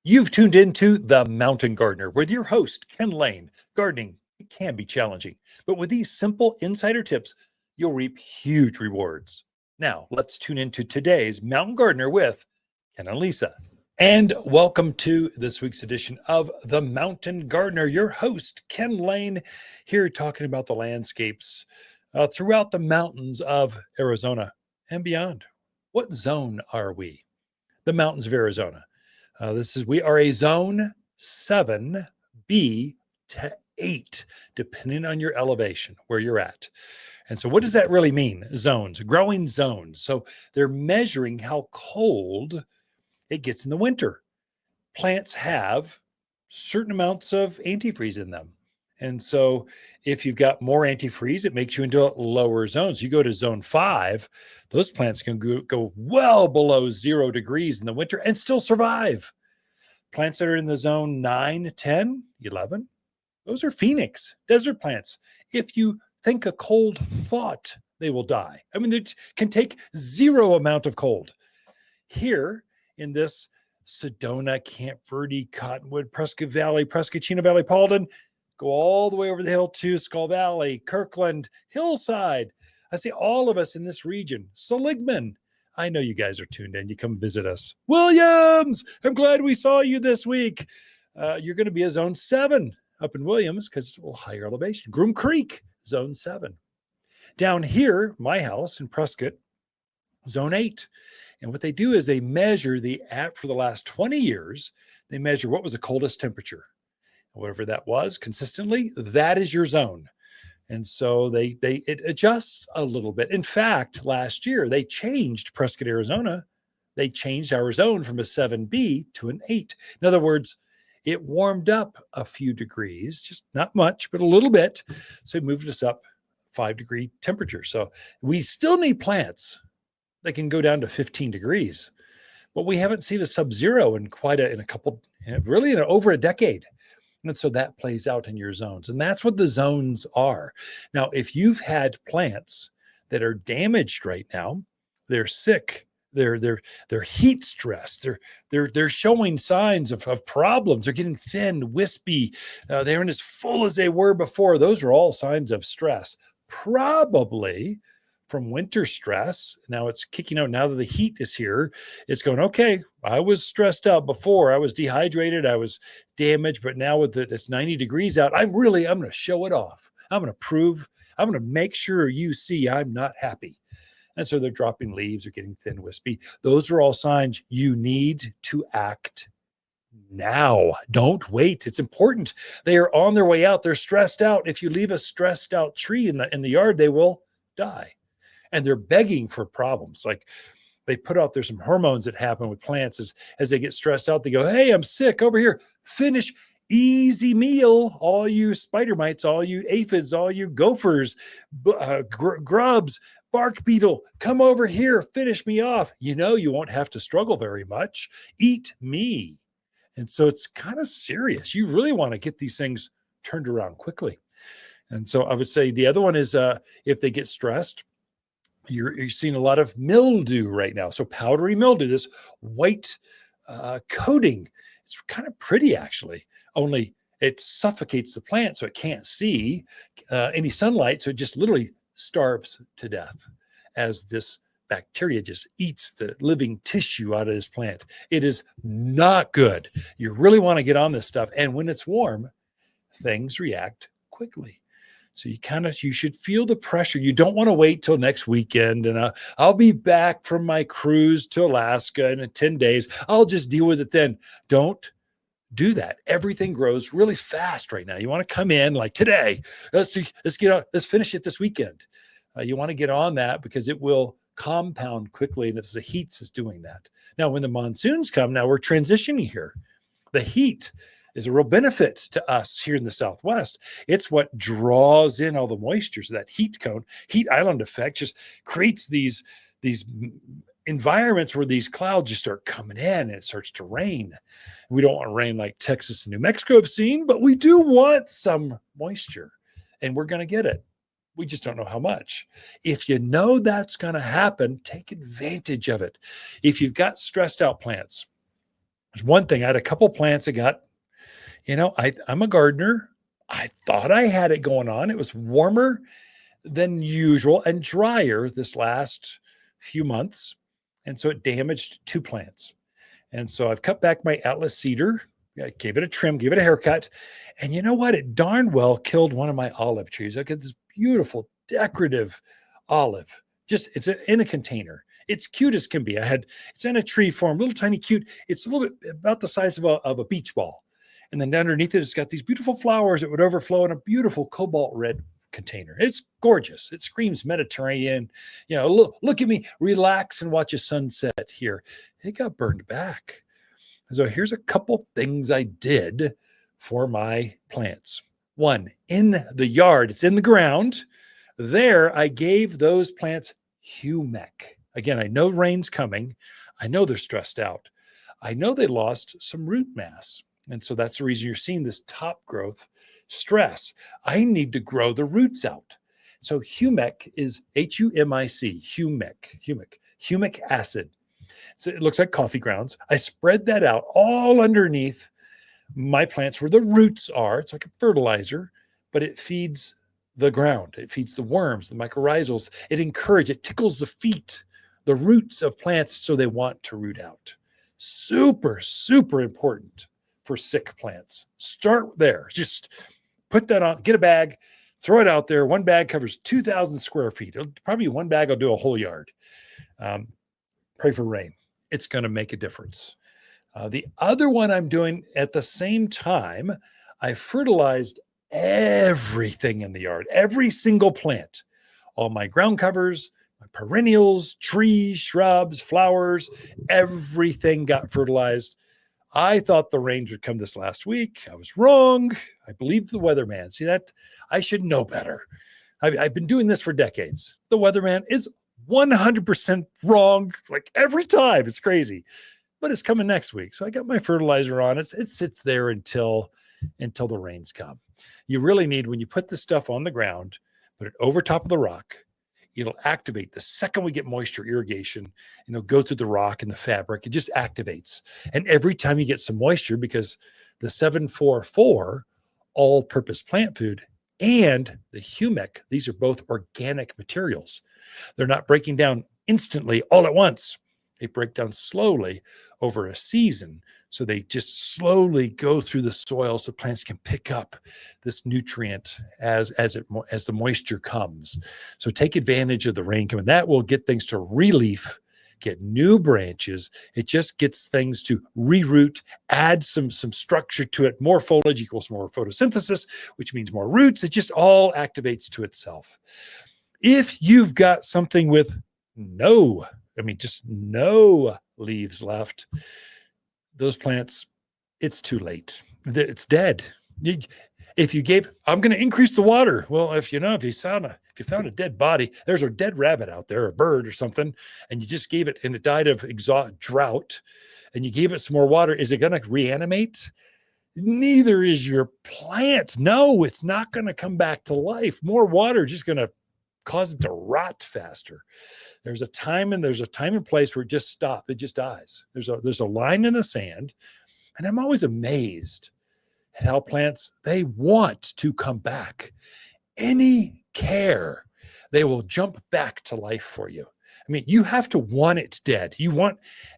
You've tuned into The Mountain Gardener with your host, Ken Lain. Gardening, it can be challenging, but with these simple insider tips, you'll reap huge rewards. Now, let's tune into today's Mountain Gardener with Ken and Lisa. And welcome to this week's edition of The Mountain Gardener. Your host, Ken Lain, here talking about the landscapes throughout the mountains of Arizona and beyond. What zone are we? The mountains of Arizona. We are a zone 7B to 8, depending on your elevation, where you're at. And so what does that really mean? Zones, growing zones. So they're measuring how cold it gets in the winter. Plants have certain amounts of antifreeze in them. And so if you've got more antifreeze, it makes you into lower zones. You go to zone 5, those plants can go well below 0 degrees in the winter and still survive. Plants that are in the zone 9, 10, 11, those are Phoenix, desert plants. If you think a cold thought, they will die. I mean, it can take 0 amount of cold. Here in this Sedona, Camp Verde, Cottonwood, Prescott Valley, Prescott-Chino Valley, Paulden, go all the way over the hill to Skull Valley, Kirkland, Hillside. I see all of us in this region. Seligman. I know you guys are tuned in. You come visit us. Williams, I'm glad we saw you this week. You're going to be a zone 7 up in Williams because it's a little higher elevation. Groom Creek, zone 7. Down here, my house in Prescott, zone 8. And what they do is they measure for the last 20 years, they measure what was the coldest temperature. Whatever that was consistently, that is your zone. And so it adjusts a little bit. In fact, last year they changed Prescott, Arizona. They changed our zone from a 7B to an 8. In other words, it warmed up a few degrees, just not much, but a little bit. So it moved us up 5-degree temperature. So we still need plants that can go down to 15 degrees, but we haven't seen a sub-zero in over a decade. And so that plays out in your zones. And that's what the zones are. Now, if you've had plants that are damaged right now, they're sick, they're heat stressed, they're showing signs of problems, they're getting thin, wispy, they aren't as full as they were before. Those are all signs of stress. Probably from winter stress. Now it's kicking out. Now that the heat is here, it's going, okay, I was stressed out before. I was dehydrated. I was damaged. But now with it's 90 degrees out, I'm going to show it off. I'm going to make sure you see I'm not happy. And so they're dropping leaves or getting thin, wispy. Those are all signs you need to act now. Don't wait. It's important. They are on their way out. They're stressed out. If you leave a stressed out tree in the yard, they will die. And they're begging for problems. Like they put out, there's some hormones that happen with plants as they get stressed out. They go, hey, I'm sick over here. Finish easy meal. All you spider mites, all you aphids, all you gophers, grubs, bark beetle, come over here. Finish me off. You won't have to struggle very much. Eat me. And so it's kind of serious. You really want to get these things turned around quickly. And so I would say the other one is if they get stressed, you're seeing a lot of mildew right now. So powdery mildew, this white coating, it's kind of pretty actually, only it suffocates the plant so it can't see any sunlight. So it just literally starves to death as this bacteria just eats the living tissue out of this plant. It is not good. You really want to get on this stuff. And when it's warm, things react quickly. So you should feel the pressure. You don't want to wait till next weekend. And I'll be back from my cruise to Alaska in 10 days. I'll just deal with it then. Don't do that. Everything grows really fast right now. You want to come in like today. Let's get on. Let's finish it this weekend. You want to get on that because it will compound quickly. And it's the heat that's doing that. Now, when the monsoons come, now we're transitioning here. The heat is a real benefit to us here in the Southwest. It's what draws in all the moisture. So that heat cone, heat island effect just creates these environments where these clouds just start coming in and it starts to rain. We don't want rain like Texas and New Mexico have seen, but we do want some moisture and we're going to get it. We just don't know how much. If you know that's going to happen, take advantage of it. If you've got stressed out plants, There's one thing, I had a couple plants that got, I'm a gardener. I thought I had it going on. It was warmer than usual and drier this last few months. And so it damaged two plants. And so I've cut back my Atlas cedar, gave it a trim, gave it a haircut. And you know what? It darn well killed one of my olive trees. I get this beautiful decorative olive. It's in a container. It's cute as can be. It's in a tree form, little tiny cute. It's a little bit about the size of a beach ball. And then underneath it, it's got these beautiful flowers that would overflow in a beautiful cobalt red container. It's gorgeous. It screams Mediterranean. Look at me, relax and watch a sunset here. It got burned back. So here's a couple things I did for my plants. One, in the yard, it's in the ground. There, I gave those plants humic. Again, I know rain's coming. I know they're stressed out. I know they lost some root mass. And so that's the reason you're seeing this top growth stress. I need to grow the roots out. So humic is Humic, humic acid. So it looks like coffee grounds. I spread that out all underneath my plants where the roots are. It's like a fertilizer, but it feeds the ground. It feeds the worms, the mycorrhizals. It tickles the feet, the roots of plants so they want to root out. Super, super important for sick plants. Start there. Just put that on, get a bag, throw it out there. One bag covers 2,000 square feet. Probably one bag will do a whole yard. Pray for rain. It's going to make a difference. The other one I'm doing at the same time, I fertilized everything in the yard, every single plant, all my ground covers, my perennials, trees, shrubs, flowers, everything got fertilized. I thought the rains would come this last week. I was wrong. I believed the weatherman. See that? I should know better. I've been doing this for decades. The weatherman is 100% wrong, like every time. It's crazy, but it's coming next week. So I got my fertilizer on. It sits there until the rains come. You really need, when you put this stuff on the ground, put it over top of the rock. It'll activate the second we get moisture irrigation, and it'll go through the rock and the fabric. It just activates. And every time you get some moisture, because the 744 all-purpose plant food and the humic, these are both organic materials. They're not breaking down instantly all at once. They break down slowly over a season. So they just slowly go through the soil so plants can pick up this nutrient as the moisture comes. So take advantage of the rain coming. That will get things to relief, get new branches. It just gets things to reroot, add some structure to it. More foliage equals more photosynthesis, which means more roots. It just all activates to itself. If you've got something with just no leaves left, those plants, it's too late. It's dead. If you gave, I'm going to increase the water. Well, if you found a dead body, there's a dead rabbit out there, a bird or something, and you just gave it, and it died of drought, and you gave it some more water, is it going to reanimate? Neither is your plant. No, it's not going to come back to life. More water is just going to cause it to rot faster. There's a time and place where it just stops. It just dies. There's a line in the sand. And I'm always amazed at how plants, they want to come back. Any care, they will jump back to life for you. I mean, you have to want it dead.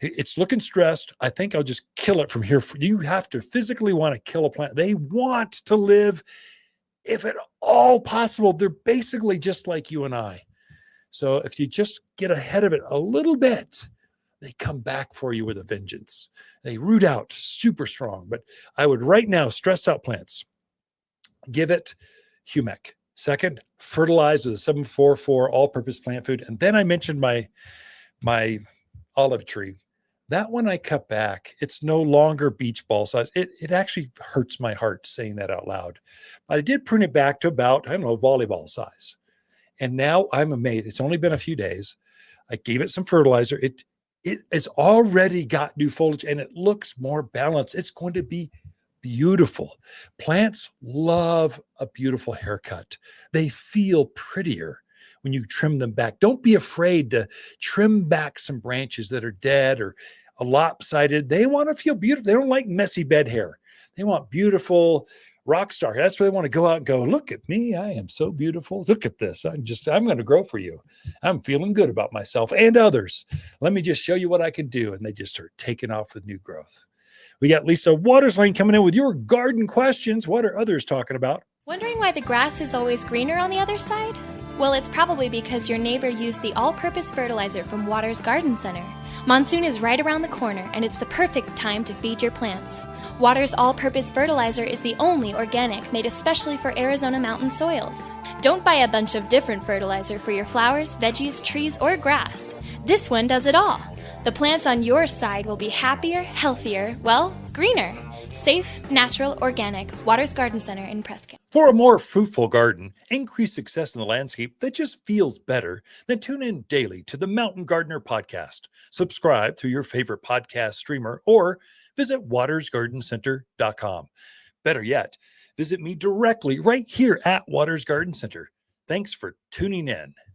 It's looking stressed. I think I'll just kill it from here. You have to physically want to kill a plant. They want to live, if at all possible. They're basically just like you and I. So if you just get ahead of it a little bit, they come back for you with a vengeance. They root out super strong. But I would right now, stressed out plants, give it humic. Second, fertilize with a 744 all-purpose plant food. And then I mentioned my olive tree. That one I cut back. It's no longer beach ball size. It actually hurts my heart saying that out loud. But I did prune it back to about, volleyball size. And now I'm amazed. It's only been a few days. I gave it some fertilizer. It has already got new foliage and it looks more balanced. It's going to be beautiful. Plants love a beautiful haircut. They feel prettier when you trim them back. Don't be afraid to trim back some branches that are dead or a lopsided. They want to feel beautiful. They don't like messy bed hair. They want beautiful rock star. That's where they want to go out and go, look at me. I am so beautiful. Look at this. I'm going to grow for you. I'm feeling good about myself and others. Let me just show you what I can do. And they just start taking off with new growth. We got Lisa Waters Lane coming in with your garden questions. What are others talking about? Wondering why the grass is always greener on the other side? Well, it's probably because your neighbor used the all-purpose fertilizer from Waters Garden Center. Monsoon is right around the corner, and it's the perfect time to feed your plants. Waters all-purpose fertilizer is the only organic made especially for Arizona mountain soils. Don't buy a bunch of different fertilizer for your flowers, veggies, trees, or grass. This one does it all. The plants on your side will be happier, healthier, well, greener. Safe, natural, organic. Waters Garden Center in Prescott. For a more fruitful garden, increased success in the landscape that just feels better, then tune in daily to the Mountain Gardener podcast. Subscribe through your favorite podcast streamer or visit watersgardencenter.com. Better yet, visit me directly right here at Waters Garden Center. Thanks for tuning in.